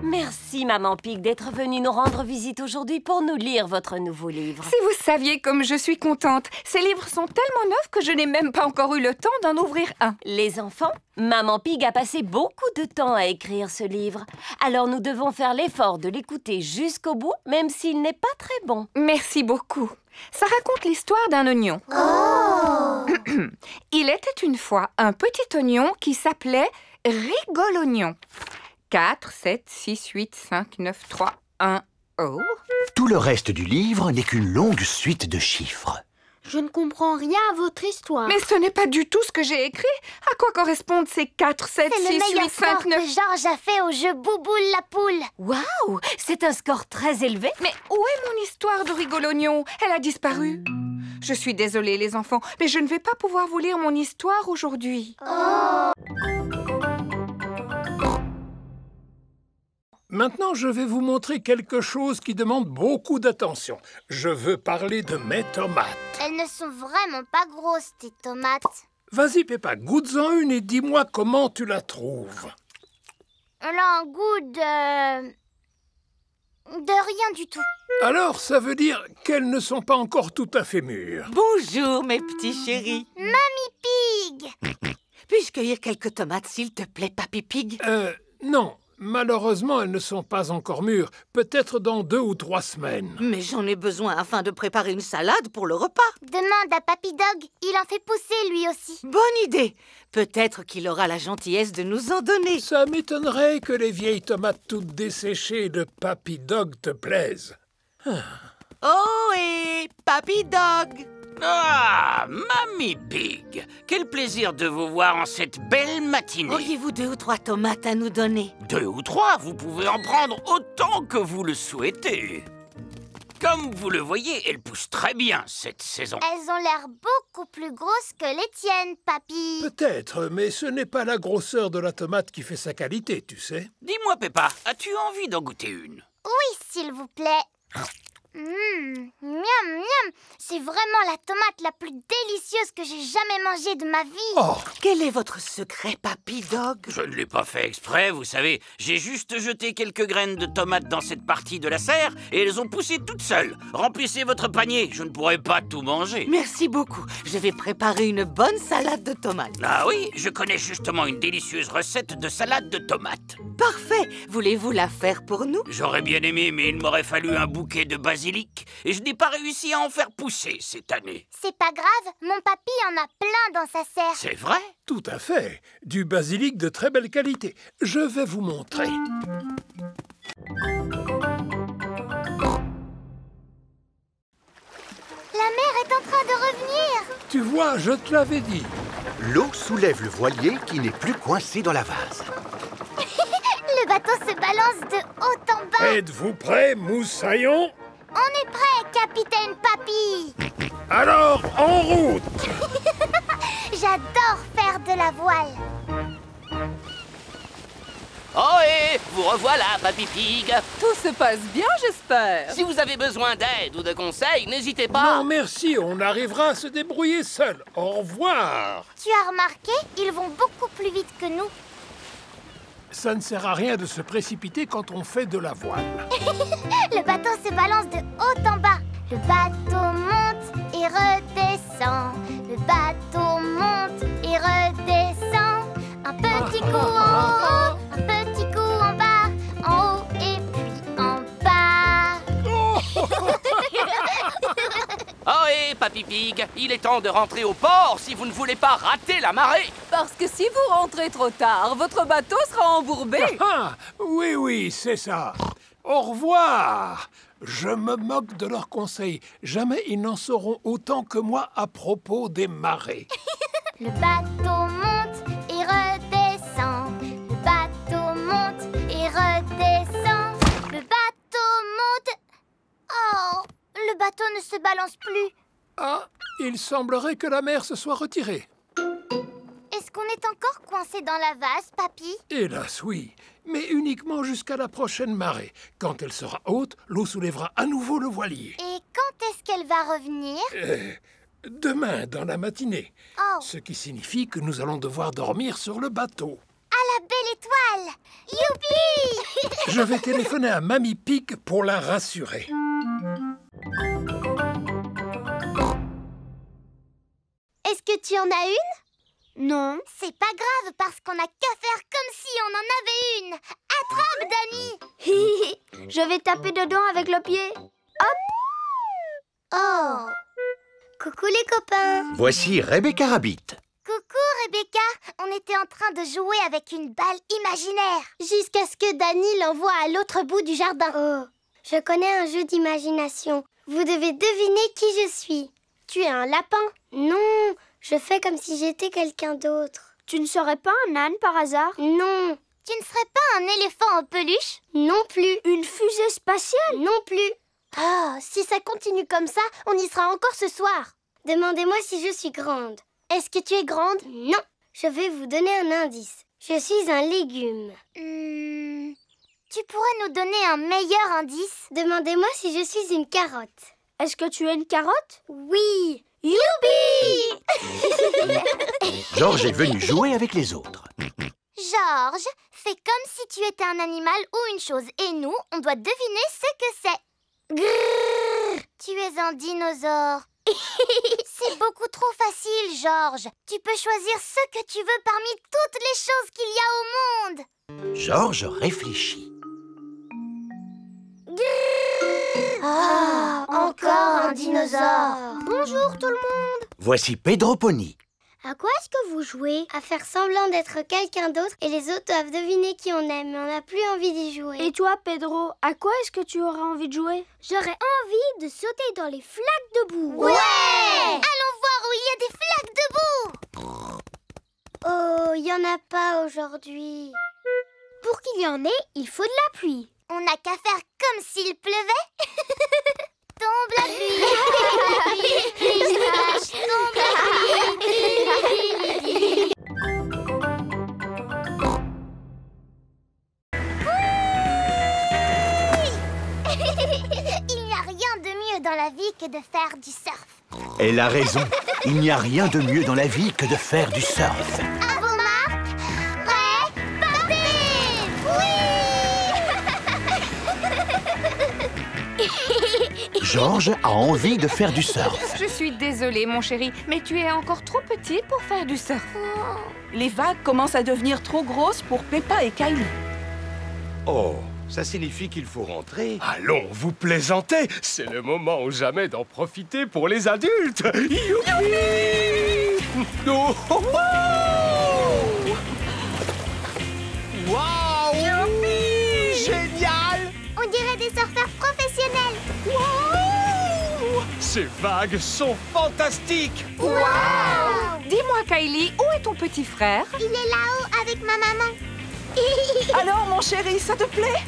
Merci, Maman Pig, d'être venue nous rendre visite aujourd'hui pour nous lire votre nouveau livre. Si vous saviez comme je suis contente. Ces livres sont tellement neufs que je n'ai même pas encore eu le temps d'en ouvrir un. Les enfants, Maman Pig a passé beaucoup de temps à écrire ce livre. Alors nous devons faire l'effort de l'écouter jusqu'au bout, même s'il n'est pas très bon. Merci beaucoup. Ça raconte l'histoire d'un oignon. Oh! Il était une fois un petit oignon qui s'appelait Rigolognon. 4, 7, 6, 8, 5, 9, 3, 1, oh. Tout le reste du livre n'est qu'une longue suite de chiffres. Je ne comprends rien à votre histoire. Mais ce n'est pas du tout ce que j'ai écrit. À quoi correspondent ces 4, 7, 6, 8, 5, 9... que Georges a fait au jeu Bouboule la poule. Waouh! C'est un score très élevé. Mais où est mon histoire de Rigolognon? Elle a disparu. Je suis désolée, les enfants, mais je ne vais pas pouvoir vous lire mon histoire aujourd'hui. Oh! Maintenant, je vais vous montrer quelque chose qui demande beaucoup d'attention. Je veux parler de mes tomates. Elles ne sont vraiment pas grosses, tes tomates. Vas-y, Peppa, goûte-en une et dis-moi comment tu la trouves. Elle a un goût de rien du tout. Alors, ça veut dire qu'elles ne sont pas encore tout à fait mûres. Bonjour, mes petits chéris. Mamie Pig! Puis-je cueillir quelques tomates, s'il te plaît, Papy Pig? Non. Malheureusement, elles ne sont pas encore mûres. Peut-être dans 2 ou 3 semaines. Mais j'en ai besoin afin de préparer une salade pour le repas. Demande à Papy Dog, il en fait pousser lui aussi. Bonne idée. Peut-être qu'il aura la gentillesse de nous en donner. Ça m'étonnerait que les vieilles tomates toutes desséchées de Papy Dog te plaisent. Oh, et Papy Dog! Ah, Mamie Pig! Quel plaisir de vous voir en cette belle matinée. Auriez-vous 2 ou 3 tomates à nous donner? 2 ou 3, vous pouvez en prendre autant que vous le souhaitez. Comme vous le voyez, elles poussent très bien cette saison. Elles ont l'air beaucoup plus grosses que les tiennes, Papy. Peut-être, mais ce n'est pas la grosseur de la tomate qui fait sa qualité, tu sais. Dis-moi, Peppa, as-tu envie d'en goûter une? Oui, s'il vous plaît. Miam, miam. C'est vraiment la tomate la plus délicieuse que j'ai jamais mangée de ma vie. Oh, quel est votre secret, Papy Dog? Je ne l'ai pas fait exprès, vous savez. J'ai juste jeté quelques graines de tomates dans cette partie de la serre et elles ont poussé toutes seules. Remplissez votre panier, je ne pourrai pas tout manger. Merci beaucoup. Je vais préparer une bonne salade de tomates. Ah oui, je connais justement une délicieuse recette de salade de tomates. Parfait. Voulez-vous la faire pour nous? J'aurais bien aimé, mais il m'aurait fallu un bouquet de basilic et je n'ai pas réussi à en faire pousser cette année. C'est pas grave, mon papy en a plein dans sa serre. C'est vrai? Tout à fait. Du basilic de très belle qualité. Je vais vous montrer. La mer est en train de revenir. Tu vois, je te l'avais dit. L'eau soulève le voilier qui n'est plus coincé dans la vase. Le bateau se balance de haut en bas. Êtes-vous prêts, moussaillons? On est prêt, capitaine Papy. Alors, en route! J'adore faire de la voile. Oh et vous revoilà, Papy Pig. Tout se passe bien, j'espère. Si vous avez besoin d'aide ou de conseils, n'hésitez pas. Non, merci, on arrivera à se débrouiller seul. Au revoir. Tu as remarqué, ils vont beaucoup plus vite que nous. Ça ne sert à rien de se précipiter quand on fait de la voile. Le bateau se balance de haut en bas. Le bateau monte et redescend. Le bateau monte et redescend. Un petit coup en haut, un petit coup en bas, en haut et puis en bas. Oh et Papy Pig, il est temps de rentrer au port si vous ne voulez pas rater la marée. Parce que si vous rentrez trop tard, votre bateau sera embourbé. Ah, oui, oui, c'est ça. Au revoir. Je me moque de leurs conseils. Jamais ils n'en sauront autant que moi à propos des marées. Le bateau monte et redescend. Le bateau monte et redescend. Le bateau monte... Oh, le bateau ne se balance plus. Ah, il semblerait que la mer se soit retirée. Est-ce qu'on est encore coincé dans la vase, Papy? Hélas, oui. Mais uniquement jusqu'à la prochaine marée. Quand elle sera haute, l'eau soulèvera à nouveau le voilier. Et quand est-ce qu'elle va revenir? Demain, dans la matinée. Oh. Ce qui signifie que nous allons devoir dormir sur le bateau. À la belle étoile! Youpi! Je vais téléphoner à Mamie Pig pour la rassurer. Est-ce que tu en as une? Non. C'est pas grave parce qu'on n'a qu'à faire comme si on en avait une. Attrape, Dani! Je vais taper dedans avec le pied. Hop! Oh! Coucou les copains! Voici Rebecca Rabbit. Coucou Rebecca! On était en train de jouer avec une balle imaginaire. Jusqu'à ce que Dani l'envoie à l'autre bout du jardin. Oh! Je connais un jeu d'imagination. Vous devez deviner qui je suis. Tu es un lapin? Non, je fais comme si j'étais quelqu'un d'autre. Tu ne serais pas un âne par hasard? Non. Tu ne serais pas un éléphant en peluche? Non plus. Une fusée spatiale? Non plus. Ah, si ça continue comme ça, on y sera encore ce soir. Demandez-moi si je suis grande. Est-ce que tu es grande? Non. Je vais vous donner un indice. Je suis un légume. Tu pourrais nous donner un meilleur indice? Demandez-moi si je suis une carotte. Est-ce que tu es une carotte? Oui. Youpi! George est venu jouer avec les autres. Georges, fais comme si tu étais un animal ou une chose. Et nous, on doit deviner ce que c'est. Grrr, tu es un dinosaure. C'est beaucoup trop facile, Georges. Tu peux choisir ce que tu veux parmi toutes les choses qu'il y a au monde. Georges réfléchit. Ah, encore un dinosaure. Bonjour tout le monde. Voici Pedro Pony. À quoi est-ce que vous jouez? À faire semblant d'être quelqu'un d'autre et les autres doivent deviner qui on aime, mais on n'a plus envie d'y jouer. Et toi, Pedro, à quoi est-ce que tu auras envie de jouer? J'aurais envie de sauter dans les flaques de boue. Ouais! Allons voir où il y a des flaques de boue. Oh, il n'y en a pas aujourd'hui. Pour qu'il y en ait, il faut de la pluie. On n'a qu'à faire comme s'il pleuvait. Tombe la pluie. Tombe la pluie. Il n'y a rien de mieux dans la vie que de faire du surf. Elle a raison. Il n'y a rien de mieux dans la vie que de faire du surf. À vos marques, prêts, partez! Oui! Georges a envie de faire du surf. Je suis désolée, mon chéri, mais tu es encore trop petit pour faire du surf. Les vagues commencent à devenir trop grosses pour Peppa et Kylie. Oh, ça signifie qu'il faut rentrer. Allons, vous plaisantez. C'est le moment ou jamais d'en profiter pour les adultes. Youpi! Oh, oh, oh! Waouh! Youpi! Génial! On dirait des surfeurs professionnels. Waouh! Ces vagues sont fantastiques! Wow! Dis-moi, Kylie, où est ton petit frère? Il est là-haut avec ma maman. Alors, mon chéri, ça te plaît?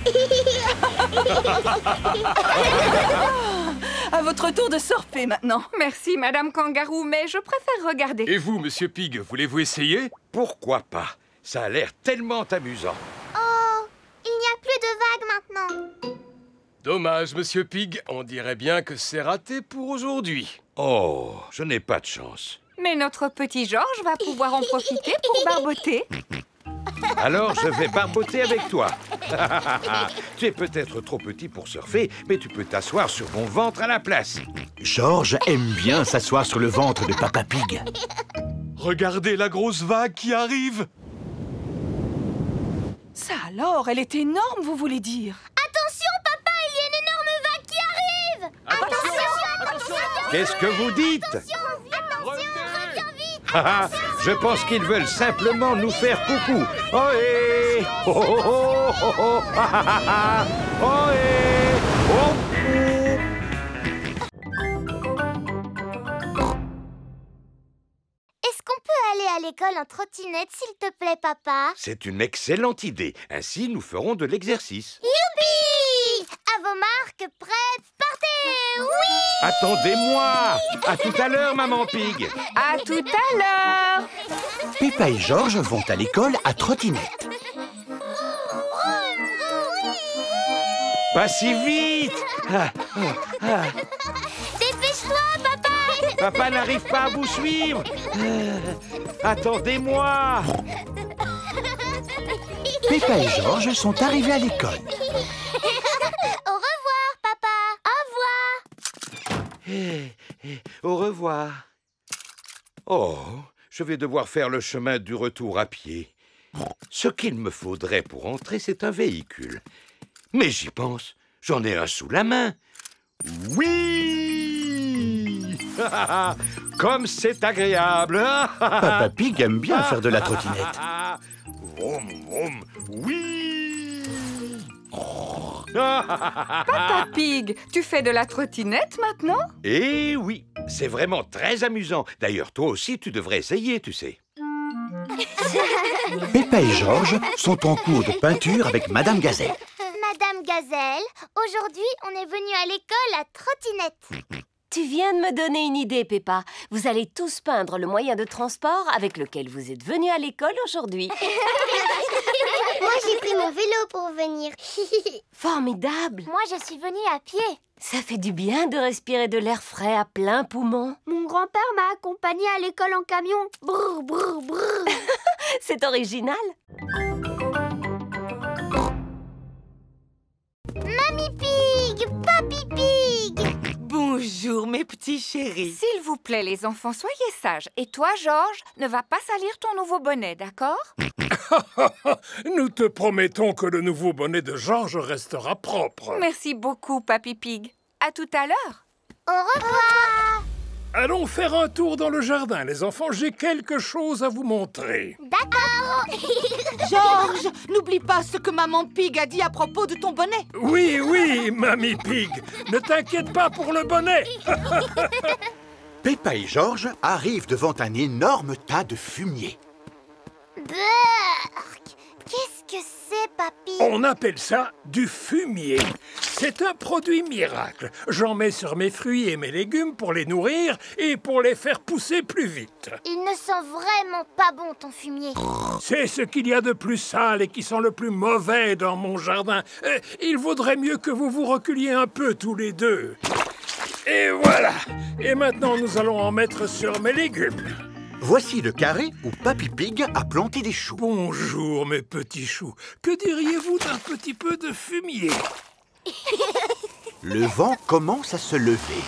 À votre tour de surfer maintenant. Merci, Madame Kangaroo, mais je préfère regarder. Et vous, Monsieur Pig, voulez-vous essayer? Pourquoi pas? Ça a l'air tellement amusant. Oh, il n'y a plus de vagues maintenant. Dommage, Monsieur Pig. On dirait bien que c'est raté pour aujourd'hui. Oh, je n'ai pas de chance. Mais notre petit Georges va pouvoir en profiter pour barboter. Alors, je vais barboter avec toi. Tu es peut-être trop petit pour surfer, mais tu peux t'asseoir sur mon ventre à la place. Georges aime bien s'asseoir sur le ventre de Papa Pig. Regardez la grosse vague qui arrive. Ça alors, elle est énorme, vous voulez dire? Attention, papa, il y a une énorme vague qui arrive. Attention. Qu'est-ce que vous dites? Attention, reviens vite. Je pense qu'ils veulent simplement nous faire coucou. Ohé! Oh, oh, oh, oh, oh, ohé! Oh, Est-ce qu'on peut aller à l'école en trottinette, s'il te plaît, papa? c'est une excellente idée. Ainsi, nous ferons de l'exercice. Youpi! À vos marques, prêts, partez! Oui! Attendez-moi! À tout à l'heure, maman Pig. À tout à l'heure! Peppa et Georges vont à l'école à trottinette. Pas si vite! Dépêche-toi, papa! Papa n'arrive pas à vous suivre. Attendez-moi! Peppa et Georges sont arrivés à l'école. Au revoir, papa! Au revoir! Au revoir. Oh, je vais devoir faire le chemin du retour à pied. Ce qu'il me faudrait pour entrer, c'est un véhicule. Mais j'y pense, j'en ai un sous la main. Oui! Comme c'est agréable! Papa Pig aime bien faire de la trottinette. Vroom, vroom, oui! Papa Pig, tu fais de la trottinette maintenant? Eh oui, c'est vraiment très amusant. D'ailleurs, toi aussi, tu devrais essayer, tu sais. Peppa et Georges sont en cours de peinture avec Madame Gazelle. Madame Gazelle, aujourd'hui, on est venu à l'école à trottinette. Tu viens de me donner une idée, Peppa. Vous allez tous peindre le moyen de transport avec lequel vous êtes venus à l'école aujourd'hui. Moi, j'ai pris mon vélo pour venir. Formidable! Moi, je suis venue à pied. Ça fait du bien de respirer de l'air frais à plein poumon. Mon grand-père m'a accompagnée à l'école en camion. Brrr, brrr, brrr. C'est original. Mamie Pig, Papy Pig. Bonjour, mes petits chéris. S'il vous plaît, les enfants, soyez sages. Et toi, Georges, ne va pas salir ton nouveau bonnet, d'accord? Nous te promettons que le nouveau bonnet de Georges restera propre. Merci beaucoup, Papy Pig. À tout à l'heure. Au revoir. Allons faire un tour dans le jardin, les enfants. J'ai quelque chose à vous montrer. D'accord. Georges, n'oublie pas ce que Maman Pig a dit à propos de ton bonnet. Oui, oui, Mamie Pig. Ne t'inquiète pas pour le bonnet. Peppa et Georges arrivent devant un énorme tas de fumier. Burk. Qu'est-ce que c'est, Papy? On appelle ça du fumier. C'est un produit miracle. J'en mets sur mes fruits et mes légumes pour les nourrir et pour les faire pousser plus vite. Il ne sent vraiment pas bon, ton fumier. C'est ce qu'il y a de plus sale et qui sent le plus mauvais dans mon jardin. Il vaudrait mieux que vous vous reculiez un peu tous les deux. Et voilà. Et maintenant, nous allons en mettre sur mes légumes. Voici le carré où Papy Pig a planté des choux. Bonjour, mes petits choux. Que diriez-vous d'un petit peu de fumier? Le vent commence à se lever.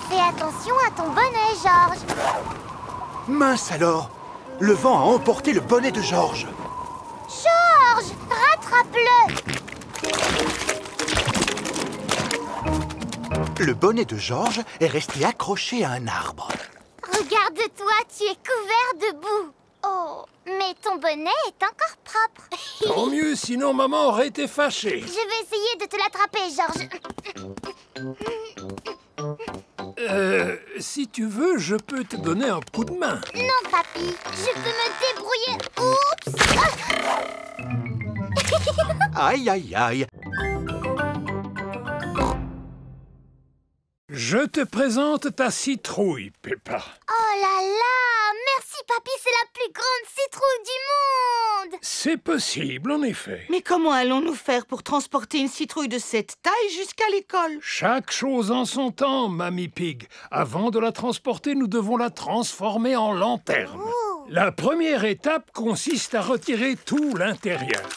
Fais attention à ton bonnet, Georges. Mince alors! Le vent a emporté le bonnet de Georges. Georges, rattrape-le. Le bonnet de Georges est resté accroché à un arbre. Regarde-toi, tu es couvert de boue. Oh, mais ton bonnet est encore propre. Tant mieux, sinon maman aurait été fâchée. Je vais essayer de te l'attraper, Georges. Si tu veux, je peux te donner un coup de main. Non, papy, je peux me débrouiller. Oups. Aïe, aïe, aïe. Je te présente ta citrouille, Peppa. Oh là là! Merci, papy, c'est la plus grande citrouille du monde! C'est possible, en effet. Mais comment allons-nous faire pour transporter une citrouille de cette taille jusqu'à l'école? Chaque chose en son temps, Mamie Pig. Avant de la transporter, nous devons la transformer en lanterne. Oh. La première étape consiste à retirer tout l'intérieur.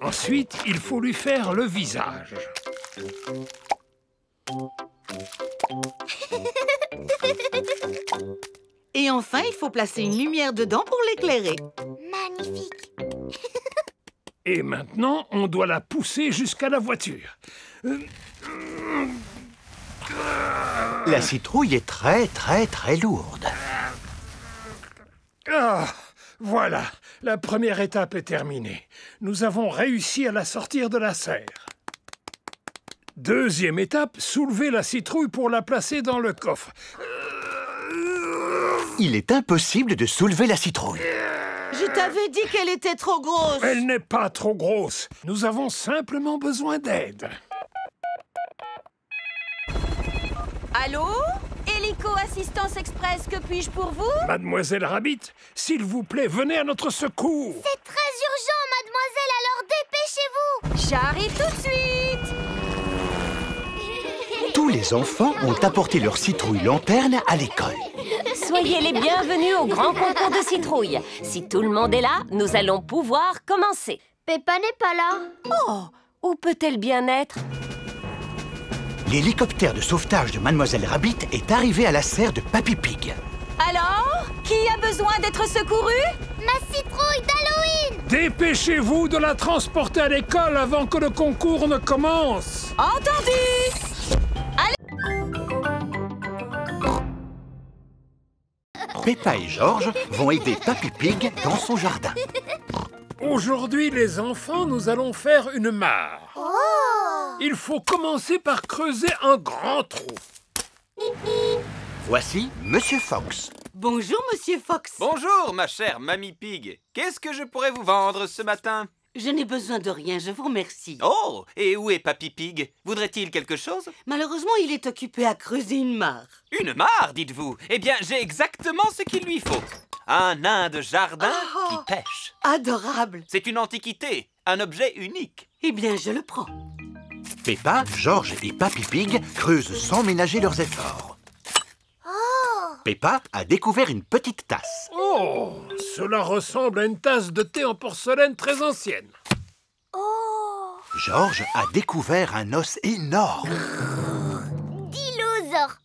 Ensuite, il faut lui faire le visage. Et enfin, il faut placer une lumière dedans pour l'éclairer. Magnifique. Et maintenant, on doit la pousser jusqu'à la voiture. La citrouille est très, très, très lourde. Ah, voilà, la première étape est terminée. Nous avons réussi à la sortir de la serre. Deuxième étape, soulever la citrouille pour la placer dans le coffre. Il est impossible de soulever la citrouille. Je t'avais dit qu'elle était trop grosse. Elle n'est pas trop grosse. Nous avons simplement besoin d'aide. Allô? Hélico Assistance Express, que puis-je pour vous? Mademoiselle Rabbit, s'il vous plaît, venez à notre secours. C'est très urgent, mademoiselle, alors dépêchez-vous. J'arrive tout de suite. Tous les enfants ont apporté leur citrouille lanterne à l'école. Soyez les bienvenus au grand concours de citrouilles. Si tout le monde est là, nous allons pouvoir commencer. Peppa n'est pas là. Oh, où peut-elle bien être? L'hélicoptère de sauvetage de Mademoiselle Rabbit est arrivé à la serre de Papy Pig. Alors, qui a besoin d'être secouru? Ma citrouille d'Halloween. Dépêchez-vous de la transporter à l'école avant que le concours ne commence. Entendu. Peppa et Georges vont aider Papy Pig dans son jardin. Aujourd'hui, les enfants, nous allons faire une mare. Oh! Il faut commencer par creuser un grand trou. Voici Monsieur Fox. Bonjour, Monsieur Fox. Bonjour, ma chère Mamie Pig. Qu'est-ce que je pourrais vous vendre ce matin? Je n'ai besoin de rien, je vous remercie. Oh, et où est Papy Pig? Voudrait-il quelque chose? Malheureusement, il est occupé à creuser une mare. Une mare, dites-vous? Eh bien, j'ai exactement ce qu'il lui faut. Un nain de jardin qui pêche. Adorable. C'est une antiquité, un objet unique. Eh bien, je le prends. Peppa, Georges et Papy Pig creusent sans ménager leurs efforts. Oh! Peppa a découvert une petite tasse. Oh, cela ressemble à une tasse de thé en porcelaine très ancienne. George a découvert un os énorme. Dinosaure.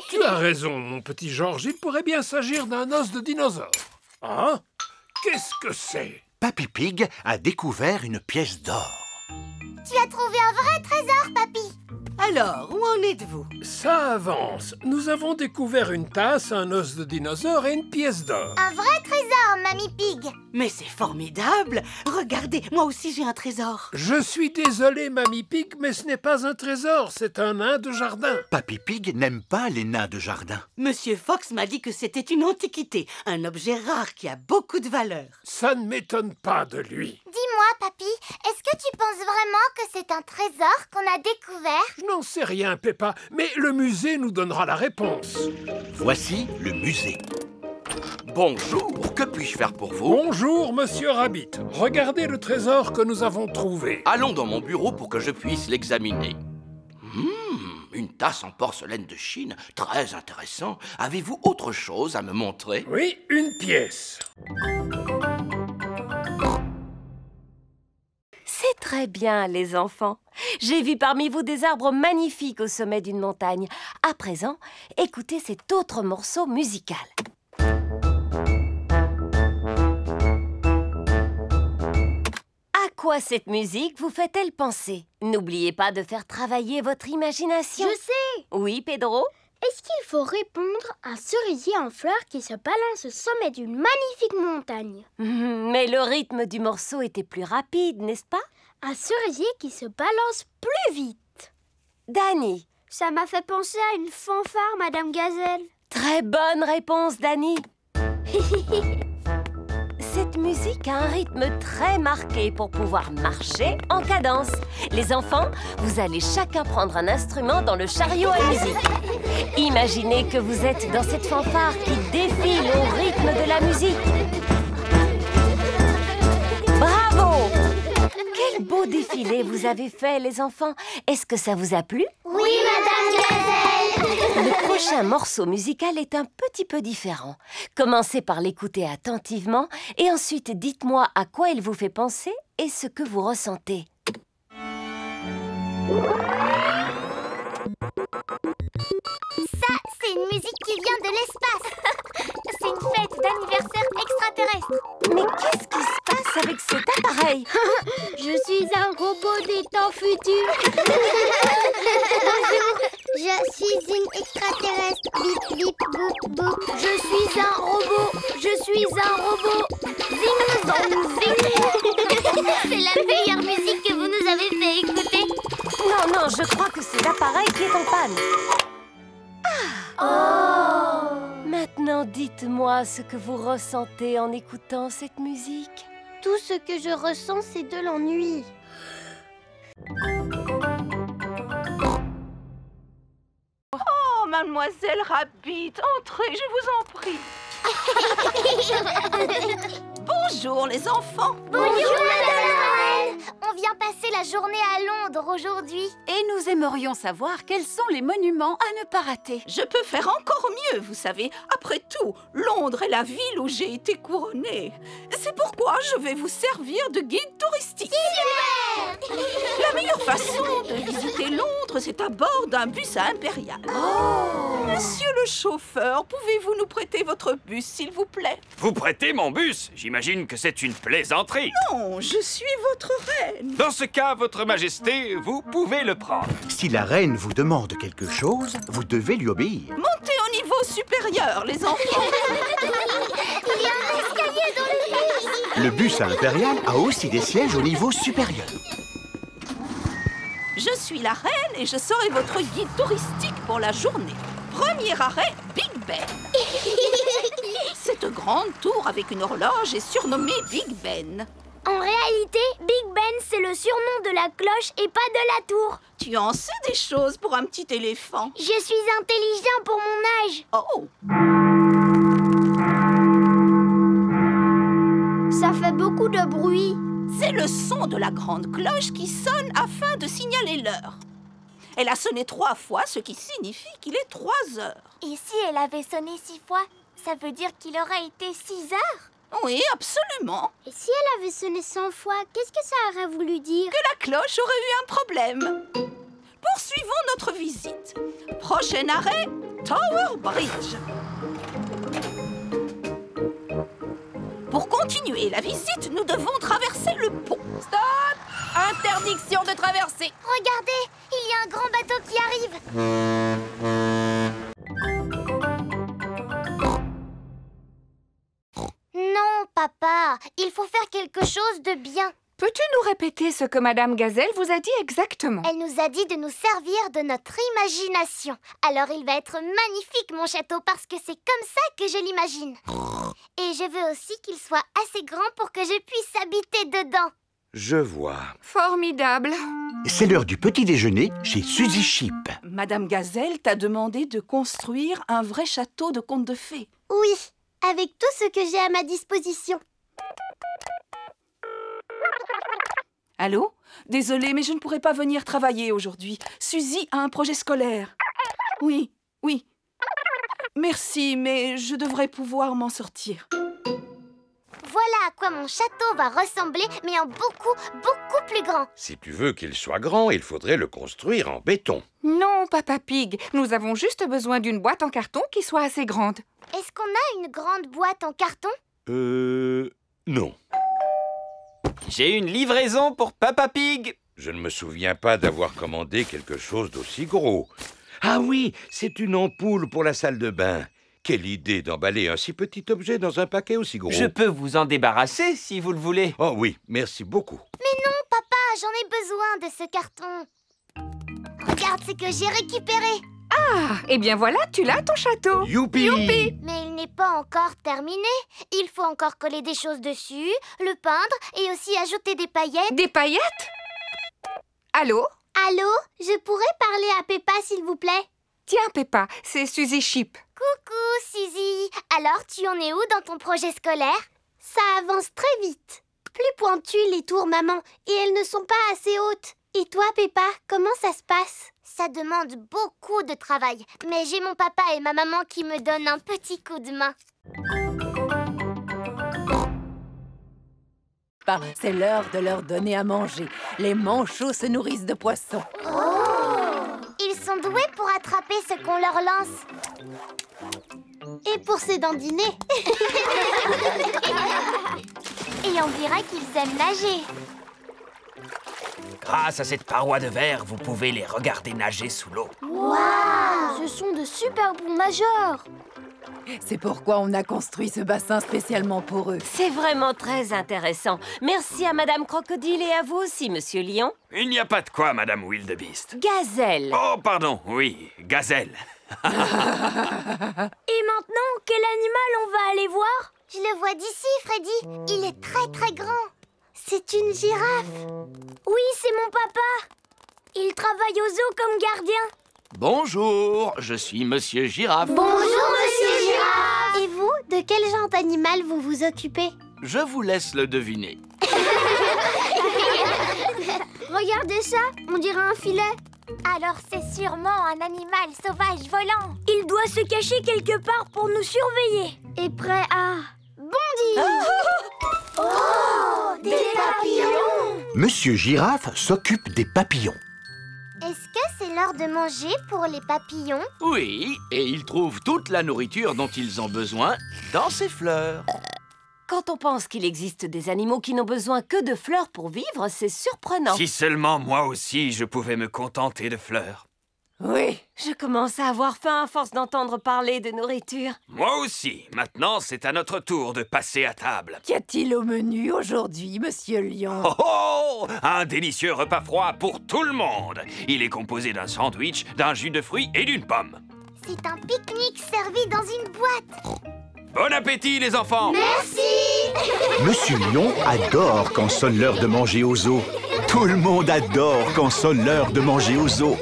Tu as raison, mon petit George. Il pourrait bien s'agir d'un os de dinosaure. Hein? Qu'est-ce que c'est? Papy Pig a découvert une pièce d'or. Tu as trouvé un vrai trésor, Papy. Alors, où en êtes-vous? Ça avance. Nous avons découvert une tasse, un os de dinosaure et une pièce d'or. Un vrai trésor, Mamie Pig. Mais c'est formidable! Regardez, moi aussi j'ai un trésor. Je suis désolé, Mamie Pig, mais ce n'est pas un trésor, c'est un nain de jardin. Papy Pig n'aime pas les nains de jardin. Monsieur Fox m'a dit que c'était une antiquité, un objet rare qui a beaucoup de valeur. Ça ne m'étonne pas de lui. Dis-moi, Papy, est-ce que tu penses vraiment que c'est un trésor qu'on a découvert? Je n'en sais rien, Peppa, mais le musée nous donnera la réponse. Voici le musée. Bonjour, que puis-je faire pour vous? Bonjour, Monsieur Rabbit. Regardez le trésor que nous avons trouvé. Allons dans mon bureau pour que je puisse l'examiner. Une tasse en porcelaine de Chine, très intéressant. Avez-vous autre chose à me montrer? Oui, une pièce. C'est très bien, les enfants. J'ai vu parmi vous des arbres magnifiques au sommet d'une montagne. À présent, écoutez cet autre morceau musical. À quoi cette musique vous fait-elle penser? N'oubliez pas de faire travailler votre imagination. Je sais. Oui, Pedro? Est-ce qu'il faut répondre à un cerisier en fleurs qui se balance au sommet d'une magnifique montagne? Mais le rythme du morceau était plus rapide, n'est-ce pas? Un cerisier qui se balance plus vite. Dani? Ça m'a fait penser à une fanfare, Madame Gazelle. Très bonne réponse, Dani. Cette musique a un rythme très marqué pour pouvoir marcher en cadence. Les enfants, vous allez chacun prendre un instrument dans le chariot à musique. Imaginez que vous êtes dans cette fanfare qui défile au rythme de la musique. Bravo! Quel beau défilé vous avez fait, les enfants. Est-ce que ça vous a plu? Oui, Madame Gazelle. Le prochain morceau musical est un petit peu différent. Commencez par l'écouter attentivement et ensuite dites-moi à quoi il vous fait penser et ce que vous ressentez. Ça, c'est une musique qui vient de l'espace. C'est une fête d'anniversaire extraterrestre. Mais qu'est-ce qui se passe avec cet appareil? Je suis un robot des temps futurs. Je suis une extraterrestre. Bip, bip, boop, boop. Je suis un robot. Je suis un robot. Zing, zong, zing. C'est la meilleure musique que vous nous avez fait écouter. Non, je crois que c'est l'appareil qui est en panne. Maintenant, dites-moi ce que vous ressentez en écoutant cette musique. Tout ce que je ressens, c'est de l'ennui. Oh, mademoiselle Rabbit, entrez, je vous en prie. Bonjour, les enfants. Bonjour, Madame Noël. On vient passer la journée à Londres aujourd'hui. Et nous aimerions savoir quels sont les monuments à ne pas rater. Je peux faire encore mieux, vous savez. Après tout, Londres est la ville où j'ai été couronnée. C'est pourquoi je vais vous servir de guide touristique. Super! La meilleure façon de visiter Londres, c'est à bord d'un bus impérial. Monsieur le chauffeur, pouvez-vous nous prêter votre bus, s'il vous plaît? Vous prêtez mon bus? J'imagine que c'est une plaisanterie. Non, je suis votre reine. Dans ce cas, votre majesté, vous pouvez le prendre. Si la reine vous demande quelque chose, vous devez lui obéir. Montez au niveau supérieur, les enfants. Il y a un escalier dans le bus. Le bus impérial a aussi des sièges au niveau supérieur. Je suis la reine et je serai votre guide touristique pour la journée. Premier arrêt, Big Ben. Cette grande tour avec une horloge est surnommée Big Ben. En réalité, Big Ben, c'est le surnom de la cloche et pas de la tour. Tu en sais des choses pour un petit éléphant. Je suis intelligent pour mon âge. Oh! Ça fait beaucoup de bruit. C'est le son de la grande cloche qui sonne afin de signaler l'heure. Elle a sonné 3 fois, ce qui signifie qu'il est 3 heures. Et si elle avait sonné 6 fois, ça veut dire qu'il aurait été 6 heures? Oui, absolument. Et si elle avait sonné 100 fois, qu'est-ce que ça aurait voulu dire? Que la cloche aurait eu un problème. Poursuivons notre visite. Prochain arrêt, Tower Bridge. Pour continuer la visite, nous devons traverser le pont. Stop! Interdiction de traverser. Regardez, il y a un grand bateau qui arrive. Non, papa, il faut faire quelque chose de bien. Peux-tu nous répéter ce que Madame Gazelle vous a dit exactement? Elle nous a dit de nous servir de notre imagination. Alors il va être magnifique, mon château, parce que c'est comme ça que je l'imagine. Et je veux aussi qu'il soit assez grand pour que je puisse habiter dedans. Je vois. Formidable. C'est l'heure du petit déjeuner chez Suzy Chip. Madame Gazelle t'a demandé de construire un vrai château de contes de fées. Oui, avec tout ce que j'ai à ma disposition. Allô? Désolée, mais je ne pourrai pas venir travailler aujourd'hui. Suzy a un projet scolaire. Oui, oui. Merci, mais je devrais pouvoir m'en sortir. Voilà à quoi mon château va ressembler, mais en beaucoup, beaucoup plus grand. Si tu veux qu'il soit grand, il faudrait le construire en béton. Non, Papa Pig, nous avons juste besoin d'une boîte en carton qui soit assez grande. Est-ce qu'on a une grande boîte en carton? Non. J'ai une livraison pour Papa Pig. Je ne me souviens pas d'avoir commandé quelque chose d'aussi gros. Ah oui, c'est une ampoule pour la salle de bain. Quelle idée d'emballer un si petit objet dans un paquet aussi gros. Je peux vous en débarrasser si vous le voulez. Oh oui, merci beaucoup. Mais non, papa, j'en ai besoin de ce carton. Regarde ce que j'ai récupéré. Ah, eh bien voilà, tu l'as ton château. Youpi! Youpi! Mais il n'est pas encore terminé. Il faut encore coller des choses dessus, le peindre et aussi ajouter des paillettes. Des paillettes? Allô? Allô? Je pourrais parler à Peppa, s'il vous plaît? Tiens, Peppa, c'est Suzy Chip. Coucou, Suzy. Alors, tu en es où dans ton projet scolaire? Ça avance très vite. Plus pointues les tours, maman, et elles ne sont pas assez hautes. Et toi, Peppa, comment ça se passe? Ça demande beaucoup de travail, mais j'ai mon papa et ma maman qui me donnent un petit coup de main. C'est l'heure de leur donner à manger. Les manchots se nourrissent de poissons. Ils sont doués pour attraper ce qu'on leur lance. Et pour se dandiner. Et on dirait qu'ils aiment nager. Grâce à cette paroi de verre, vous pouvez les regarder nager sous l'eau. Waouh! Ce sont de super bons nageurs. C'est pourquoi on a construit ce bassin spécialement pour eux. C'est vraiment très intéressant. Merci à Madame Crocodile et à vous aussi, Monsieur Lion. Il n'y a pas de quoi, Madame Wildebeest. Gazelle. Oh, pardon, oui, gazelle. Et maintenant, quel animal on va aller voir? Je le vois d'ici, Freddy. Il est très très grand. C'est une girafe. Oui, c'est mon papa. Il travaille au zoo comme gardien. Bonjour, je suis Monsieur Girafe. Bonjour, Monsieur Girafe. Et vous, de quel genre d'animal vous vous occupez? Je vous laisse le deviner. Regardez ça, on dirait un filet. Alors c'est sûrement un animal sauvage volant. Il doit se cacher quelque part pour nous surveiller. Et prêt à bondir. Oh, des papillons. Monsieur Girafe s'occupe des papillons. Est-ce que c'est l'heure de manger pour les papillons? Oui, et ils trouvent toute la nourriture dont ils ont besoin dans ces fleurs. Quand on pense qu'il existe des animaux qui n'ont besoin que de fleurs pour vivre, c'est surprenant. Si seulement moi aussi je pouvais me contenter de fleurs. Oui, je commence à avoir faim à force d'entendre parler de nourriture. Moi aussi. Maintenant, c'est à notre tour de passer à table. Qu'y a-t-il au menu aujourd'hui, Monsieur Lion? Oh oh! Un délicieux repas froid pour tout le monde. Il est composé d'un sandwich, d'un jus de fruits et d'une pomme. C'est un pique-nique servi dans une boîte. Bon appétit, les enfants! Merci! Monsieur Lion adore quand sonne l'heure de manger au zoo. Tout le monde adore quand sonne l'heure de manger au zoo.